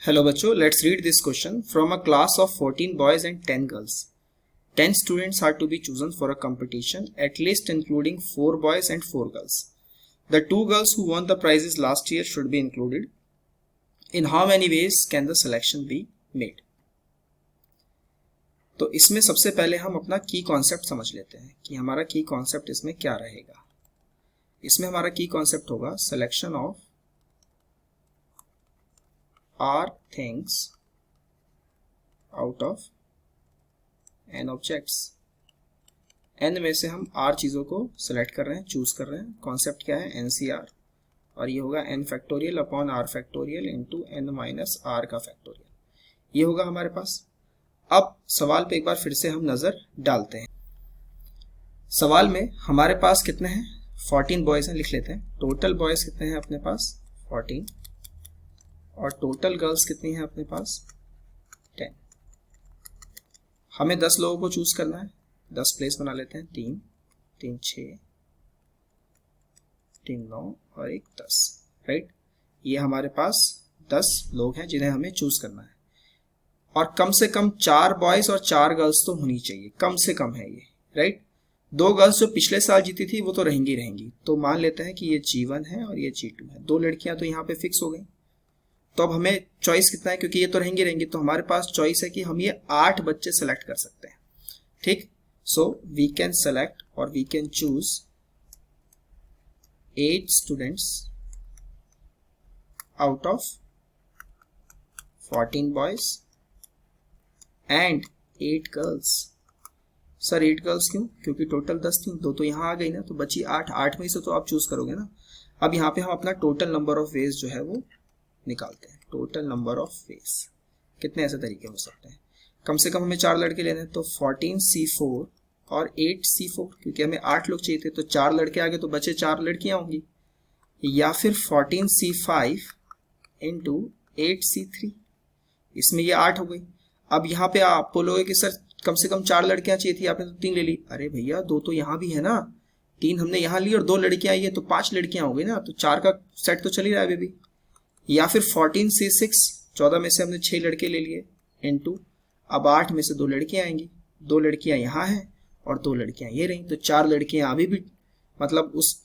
Hello बच्चों, let's read this question. From a class of 14 boys and 10 girls, 10 students are to be chosen for a competition, at least including 4 boys and 4 girls. The 2 girls who won the prizes last year should be included. In how many ways can the selection be made? तो इसमें सबसे पहले हम अपना की concept समझ लेते हैं कि हमारा की कॉन्सेप्ट इसमें क्या रहेगा। इसमें हमारा की कॉन्सेप्ट होगा selection of R things out of n objects। n में से हम r चीज़ों को सिलेक्ट कर रहे हैं, चूज कर रहे हैं। कॉन्सेप्ट क्या है? NCR, और ये होगा n factorial upon r factorial into n minus r का फैक्टोरियल। ये होगा हमारे पास। अब सवाल पे एक बार फिर से हम नज़र डालते हैं। सवाल में हमारे पास कितने हैं? 14 बॉयज़ हैं, लिख लेते हैं। टोटल बॉयज़ कितने हैं अपने पास? 14। और टोटल गर्ल्स कितनी है अपने पास? 10। हमें 10 लोगों को चूज करना है। 10 प्लेस बना लेते हैं। 3 3 6 3 9 और 1 10। राइट, ये हमारे पास 10 लोग हैं जिन्हें हमें चूज करना है। और कम से कम 4 बॉयज और 4 गर्ल्स तो होनी चाहिए, कम से कम है ये। राइट, 2 गर्ल्स जो पिछले साल जीती थी वो तो रहेंगी। तो मान लेते हैं कि ये G1 है और ये G2 है। 2 लड़कियां तो यहाँ पे फिक्स हो गई। तो अब हमें चॉइस कितना है? क्योंकि ये तो रहेंगी, तो हमारे पास चॉइस है कि हम ये 8 बच्चे सेलेक्ट कर सकते हैं। ठीक, सो वी कैन सेलेक्ट और we can choose 8 students out of 14 boys and 8 girls. Sir 8 girls क्यों? क्योंकि टोटल 10 थी, 2 तो यहाँ आ गई ना, तो बची 8 में से तो आप चूज करोगे ना। अब यहाँ पे हम अपना टोटल नंबर ऑफ वेज जो है वो निकालते हैं। टोटल नंबर ऑफ वेज कितने ऐसे तरीके हो सकते हैं? कम से कम हमें 4 लड़के लेने हैं, तो 14C4 और 8C4, क्योंकि हमें 8 लोग चाहिए थे तो 4 लड़के आ गए तो बचे 4 लड़कियां होंगी। या फिर 14C5 इंटू 8C3, इसमें ये 8 हो गई। अब यहाँ पे आप बोलोगे कि सर कम से कम 4 लड़कियां चाहिए थी, आपने तो 3 ले ली। अरे भैया 2 तो यहाँ भी है ना, 3 हमने यहाँ ली और 2 लड़कियां आई है, तो 5 लड़कियां हो गई ना, तो 4 का सेट तो चल ही रहा है अभी। या फिर 14C6, 14 में से हमने 6 लड़के ले लिए इनटू, अब 8 में से 2 लड़कियां आएंगी। 2 लड़कियां यहाँ हैं और 2 लड़कियां ये रहीं, तो 4 लड़कियां अभी भी मतलब उस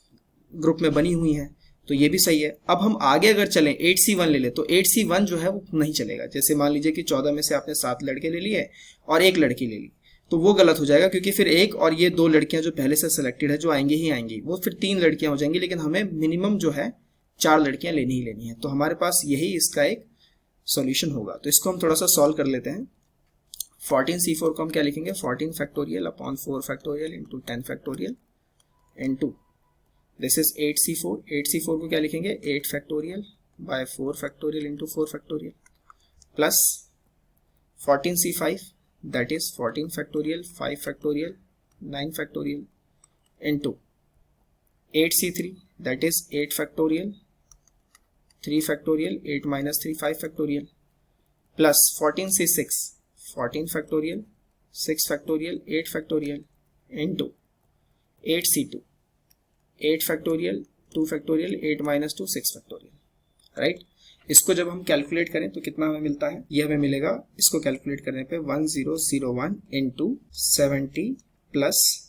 ग्रुप में बनी हुई हैं, तो ये भी सही है। अब हम आगे अगर चलें 8C1 ले ले, तो 8C1 जो है वो नहीं चलेगा। जैसे मान लीजिए कि 14 में से आपने 7 लड़के ले लिए और 1 लड़की ले ली, तो वो गलत हो जाएगा, क्योंकि फिर 1 और ये 2 लड़कियां जो पहले से सिलेक्टेड है जो आएंगी ही आएंगी, वो फिर 3 लड़कियां हो जाएंगी। लेकिन हमें मिनिमम जो है 4 लड़कियां लेनी ही लेनी है। तो हमारे पास यही इसका एक सॉल्यूशन होगा। तो इसको हम थोड़ा सा सॉल्व कर लेते हैं। 14C4 को हम क्या लिखेंगे? 14 factorial upon 4 factorial into 10 factorial into this is 8C4। 8C4 को क्या लिखेंगे? 8 factorial by 4 factorial into 4 factorial plus 14C5 that is 14 factorial 5 factorial 9 factorial into 8C3 that is 8 factorial 3 factorial 8 minus 3 5 factorial plus 14C6 14 factorial 6 factorial 8 factorial into 8C2 8 factorial 2 factorial 8 minus 2 6 factorial। Right, इसको जब हम calculate करें तो कितना हमें मिलता है? ये हमें मिलेगा, इसको कैलकुलेट करने पे 1001 into 70 प्लस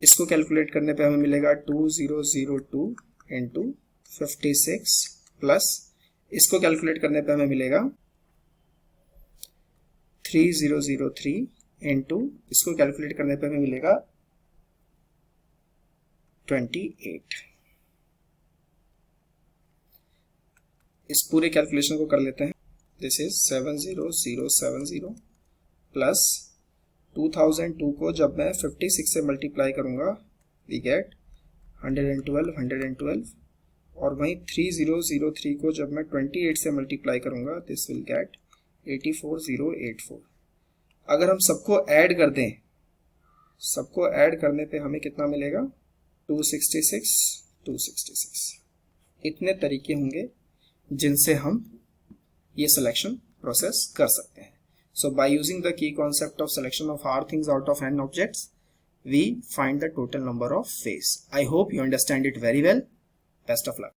इसको कैलकुलेट करने पे हमें मिलेगा 2002 इंटू 56 प्लस इसको कैलकुलेट करने पे हमें मिलेगा 3003 इंटू इसको कैलकुलेट करने पे हमें मिलेगा 28। इस पूरे कैलकुलेशन को कर लेते हैं। दिस इज 70070 प्लस 2002 को जब मैं 56 से मल्टीप्लाई करूंगा वी गेट 112 और वहीं 3003 को जब मैं 28 से मल्टीप्लाई करूंगा दिस विल गेट 84084। अगर हम सबको ऐड कर दें, सबको ऐड करने पे हमें कितना मिलेगा? 266। इतने तरीके होंगे जिनसे हम ये सिलेक्शन प्रोसेस कर सकते हैं। So by using the key concept of selection of R things out of n objects, we find the total number of ways. I hope you understand it very well. Best of luck.